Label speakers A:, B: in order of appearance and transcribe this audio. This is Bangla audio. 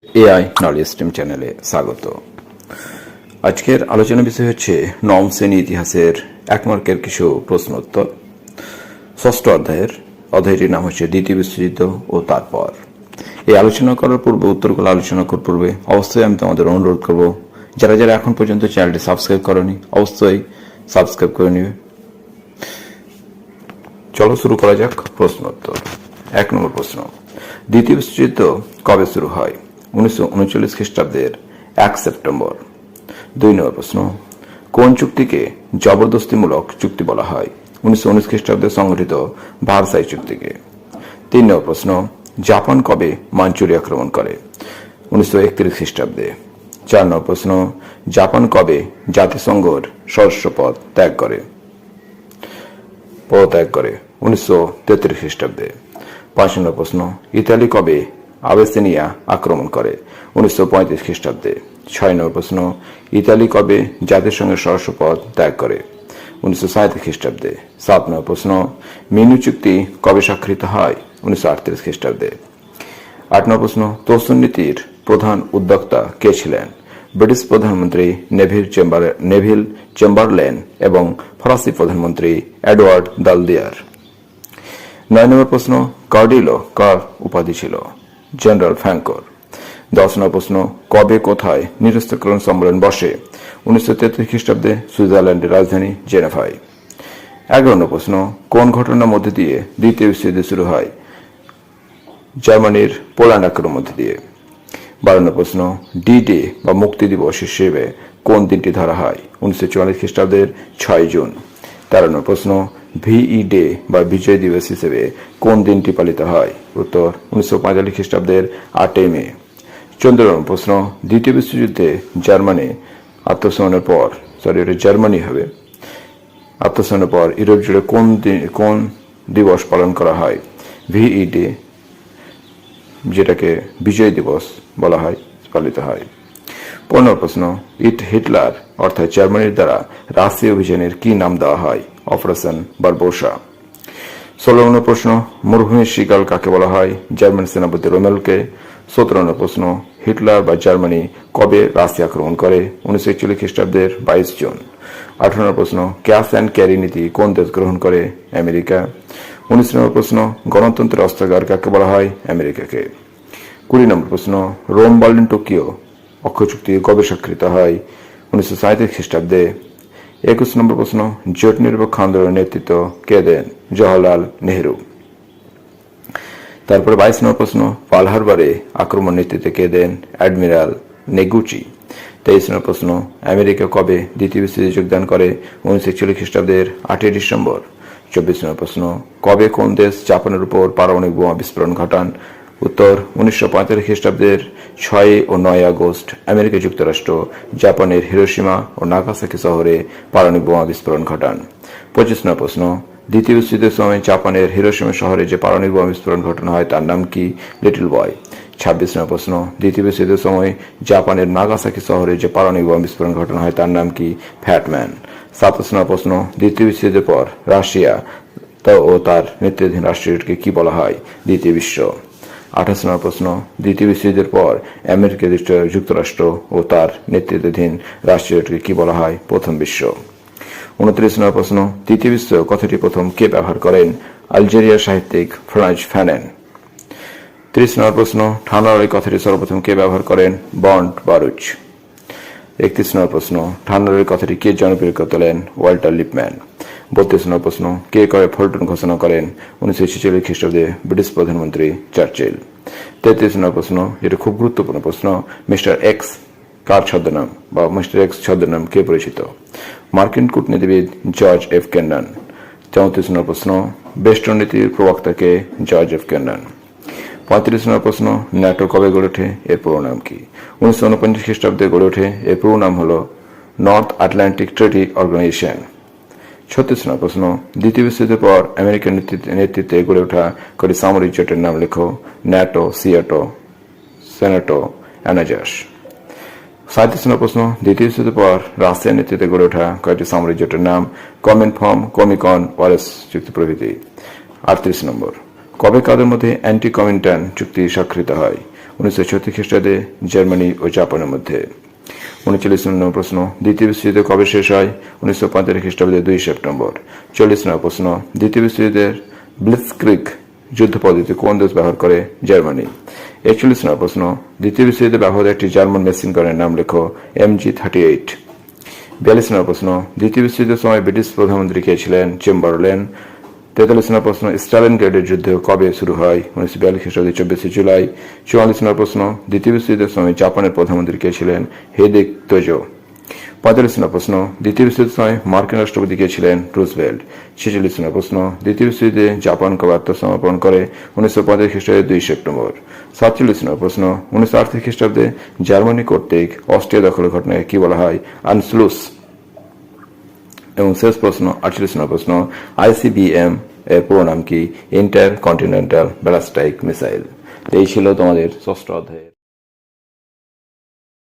A: এআই নলেজ স্ট্রিম চ্যানেলে স্বাগত। আজকের আলোচনা বিষয় হচ্ছে নবম শ্রেণী ইতিহাসের 1 মার্কের কিছু প্রশ্ন উত্তর। ষষ্ঠ অধ্যায়টির নাম হচ্ছে দ্বিতীয় বিশ্বযুদ্ধ ও তারপর। এই আলোচনা করার পূর্বে, উত্তরগুলো আলোচনা করার পূর্বে অবশ্যই আমি তোমাদের অনুরোধ করব, যারা যারা এখন পর্যন্ত চ্যানেলটি সাবস্ক্রাইব করনি অবশ্যই সাবস্ক্রাইব করে নিবে। চলো শুরু করা যাক প্রশ্ন উত্তর। 1 নম্বর প্রশ্ন, দ্বিতীয় বিশ্বযুদ্ধ কবে শুরু হয়? 1939 খ্রিস্টাব্দের 1 সেপ্টেম্বর। 2 নম্বর প্রশ্ন, কোন চুক্তিকে জবরদস্তিমূলক চুক্তি বলা হয়? 1919 খ্রিস্টাব্দে সংগঠিত ভার্সাই চুক্তিকে। 3 নম্বর প্রশ্ন, জাপান কবে মাঞ্চুরিয়া আক্রমণ করে? 1931 খ্রিস্টাব্দে। 4 নম্বর প্রশ্ন, জাপান কবে জাতিসংঘের সদস্য পদ ত্যাগ করে? 1933 খ্রিস্টাব্দে। 5 নম্বর প্রশ্ন, ইতালি কবে আবেসিনিয়া আক্রমণ করে? 1935 খ্রিস্টাব্দে। 6 নম্বর প্রশ্ন, ইতালি কবে জাতিসংঘের সদস্য পদ ত্যাগ করে? 1937 খ্রিস্টাব্দে। 7 নম্বর প্রশ্ন, মিনু চুক্তি কবে স্বাক্ষরিত হয়? 1938 খ্রিস্টাব্দে। 8 নম্বর প্রশ্ন, তোষণ নীতির প্রধান উদ্যোক্তা কে ছিলেন? ব্রিটিশ প্রধানমন্ত্রী নেভিল চেম্বারলেন এবং ফরাসি প্রধানমন্ত্রী এডওয়ার্ড দালদিয়ার। 9 নম্বর প্রশ্ন, কার্ডিলো কার উপাধি ছিল? জেনারেল ফ্র্যাঙ্কোর। 10 নম্বর প্রশ্ন, কবে কোথায় নিরস্ত্রীকরণ সম্মেলন বসে? 1933 খ্রিস্টাব্দে সুইজারল্যান্ডের রাজধানী জেনেভায়। 11 নম্বর প্রশ্ন, কোন ঘটনার মধ্যে দিয়ে দ্বিতীয় বিশ্বযুদ্ধ শুরু হয়? জার্মানির পোল্যান্ড আক্রমণের মধ্যে দিয়ে। 12 নম্বর প্রশ্ন, ডি ডে বা মুক্তি দিবস হিসেবে কোন দিনটি ধরা হয়? 1944 খ্রিস্টাব্দের 6 জুন। 13 নম্বর প্রশ্ন, ভিই ডে বা বিজয় দিবস হিসেবে কোন দিনটি পালিত হয়? উত্তর 1945 খ্রিস্টাব্দের 8 মে। 14 নম্বর প্রশ্ন, দ্বিতীয় বিশ্বযুদ্ধে জার্মানি আত্মসমর্পণের পর ইউরোপ জুড়ে কোন দিবস পালন করা হয়? ভিই ডে, যেটাকে বিজয় দিবস বলা হয়, পালিত হয়। 15 প্রশ্ন, হিটলার অর্থাৎ জার্মানির দ্বারা রাশিয়া অভিযানের কি নাম দেওয়া হয়? Operation Barbosa. 16 নম্বর প্রশ্ন, মরুভূমির শিকাল কাকে বলা হয়? জার্মান সেনাপতি রোমেলকে। 17 নম্বর প্রশ্ন, হিটলার বা জার্মানি কবে রাশিয়া আক্রমণ করে? 1941 খ্রিস্টাব্দের 22 জুন। 18 নম্বর প্রশ্ন, ক্যাশ অ্যান্ড ক্যারি নীতি কোন দেশ গ্রহণ করে? আমেরিকা। 19 নম্বর প্রশ্ন, গণতন্ত্রের অস্ত্রাগার কাকে বলা হয়? আমেরিকাকে। 20 নম্বর প্রশ্ন, রোম বার্লিন টোকিও অক্ষয় চুক্তি কবে স্বাক্ষরিত হয়? 1937 খ্রিস্টাব্দে। 21 নম্বর প্রশ্ন, জোট নিরপেক্ষ আন্দোলনের নেতৃত্ব কে দেন? জওহরলাল নেহেরু। তারপরে 22 নম্বর প্রশ্ন, পার্ল হারবারে আক্রমণ নেতৃত্বে কে দেন? অ্যাডমিরাল নেগুচি। 23 নম্বর প্রশ্ন, আমেরিকা কবে দ্বিতীয় বিশ্বযুদ্ধে যোগদান করে? 1941 খ্রিস্টাব্দের 8 ডিসেম্বর। 24 নম্বর প্রশ্ন, কবে কোন দেশ জাপানের উপর পারমাণবিক বোমা বিস্ফোরণ ঘটান? উত্তর 1945 খ্রিস্টাব্দের 6 ও 9 আগস্ট আমেরিকা যুক্তরাষ্ট্র জাপানের হিরোশিমা ও নাগাসাকি শহরে পারমাণবিক বোমা বিস্ফোরণ ঘটান। 25 নম্বর প্রশ্ন, দ্বিতীয় বিশ্বযুদ্ধের সময় জাপানের হিরোশিমা শহরে যে পারমাণবিক বোমা বিস্ফোরণ ঘটানো হয় তার নাম কি? Little boy. 26 নম্বর প্রশ্ন, দ্বিতীয় বিশ্বযুদ্ধের সময় জাপানের নাগাসাকি শহরে যে পারমাণবিক বোমা বিস্ফোরণ ঘটানো হয় তার নাম কি? ফ্যাটম্যান। 27 নম্বর প্রশ্ন, দ্বিতীয় বিশ্বযুদ্ধের পর রাশিয়া ও তার নেতৃত্বাধীন রাষ্ট্রটিকে কি বলা হয়? দ্বিতীয় বিশ্ব। 28 নম্বর প্রশ্ন, দ্বিতীয় বিশ্বযুদ্ধের পর আমেরিকা যুক্তরাষ্ট্র ও তার নেতৃত্বাধীন রাষ্ট্রটিকে কি বলা হয়? প্রথম বিশ্ব। 29 নম্বর প্রশ্ন, তৃতীয় বিশ্ব কথাটি প্রথম কে ব্যবহার করেন? আলজেরিয়ার সাহিত্যিক ফ্রাঞ্জ ফ্যানেন। 30 নম্বর প্রশ্ন, ঠান্ডা লড়াই কথাটি সর্বপ্রথম কে ব্যবহার করেন? বন্ড বারুচ। 31 নম্বর প্রশ্ন, ঠান্ডা লড়াই কথাটি কে জনপ্রিয় করে তোলেন? Walter Lippmann. 32 নম্বর প্রশ্ন, কে কবে ফল্টন ঘোষণা করেন? 1946 খ্রিস্টাব্দে ব্রিটিশ প্রধানমন্ত্রী চার্চিল। 33 নম্বর প্রশ্ন, যেটা খুব গুরুত্বপূর্ণ প্রশ্ন, মিস্টার এক্স কার ছদ্মনাম বা মিস্টার এক্স ছদ্মনাম কে পরিচিত? মার্কিন কূটনীতিবিদ জর্জ এফ কেন্ডন। 34 নম্বর প্রশ্ন, বেস্টন নীতির প্রবক্তাকে? George F কেন্ডন। 35 নম্বর প্রশ্ন, ন্যাটো কবে গড়ে ওঠে? এর পুরো নাম কি? 1949 খ্রিস্টাব্দে গড়ে ওঠে। এর পুরো নাম হল নর্থ আটলান্টিক ট্রেডি অর্গানাইজেশন। 36 নম্বর প্রশ্ন, দ্বিতীয় বিশ্বযুদ্ধের পর আমেরিকার নেতৃত্বে গড়ে ওঠা কটি সামরিক জোটের নাম লেখো? ন্যাটো, সিয়াটো, সেনেটো, অ্যানাজাস। 37 নম্বর প্রশ্ন, দ্বিতীয় বিশ্বযুদ্ধের পর রাশিয়ার নেতৃত্বে গড়ে ওঠা কয়েকটি সামরিক জোটের নাম? কমিনফর্ম, কমিকন, ওয়ারেস চুক্তি প্রভৃতি। 38 নম্বর, কবে কাদের মধ্যে অ্যান্টি কমিনটার্ন চুক্তি স্বাক্ষরিত হয়? 1936 খ্রিস্টাব্দে জার্মানি ও জাপানের মধ্যে। 39 নম্বর প্রশ্ন, দ্বিতীয় বিশ্বযুদ্ধ কবে শেষ হয়? 1945 খ্রিস্টাব্দে 2 সেপ্টেম্বর। 40 নম্বর প্রশ্ন, দ্বিতীয় বিশ্বযুদ্ধের ব্লিৎজক্রিগ যুদ্ধ পদ্ধতি কোন দেশ ব্যবহার করে? জার্মানি। 41 নম্বর প্রশ্ন, দ্বিতীয় বিশ্বযুদ্ধে ব্যবহৃত একটি জার্মান মেশিন গানের নাম লেখো। MG-38। 42 নম্বর প্রশ্ন, দ্বিতীয় বিশ্বযুদ্ধের সময় ব্রিটিশ প্রধানমন্ত্রী কে ছিলেন? চেম্বারলেন। 43 নম্বর প্রশ্ন, স্টালিনগ্রেডের যুদ্ধ কবে শুরু হয়? 1942 খ্রিস্টাব্দে 24 জুলাই। 44 নম্বর প্রশ্ন, দ্বিতীয় বিশ্বযুদ্ধের সময় জাপানের প্রধানমন্ত্রী কে ছিলেন? হিদেকি তোজো। 45 নম্বর প্রশ্ন, দ্বিতীয় বিশ্বযুদ্ধের সময় মার্কিন রাষ্ট্রপতি কে ছিলেন? রুজভেল্ট। 46 নম্বর প্রশ্ন, দ্বিতীয় বিশ্বযুদ্ধে জাপান কবে আত্মসমর্পণ করে? 1935 খ্রিস্টাব্দে 2 সেপ্টেম্বর। 47 নম্বর প্রশ্ন, 1938 খ্রিস্টাব্দে জার্মানি কর্তৃক অস্ট্রিয়া দখলের ঘটনাকে কি বলা হয়? আনসলুস। এবং শেষ প্রশ্ন, 48 নম্বর প্রশ্ন, ICBM এর পুরো নাম কি? Inter continental ballistic missile. এই ছিল তোমাদের ষষ্ঠ অধ্যায়ের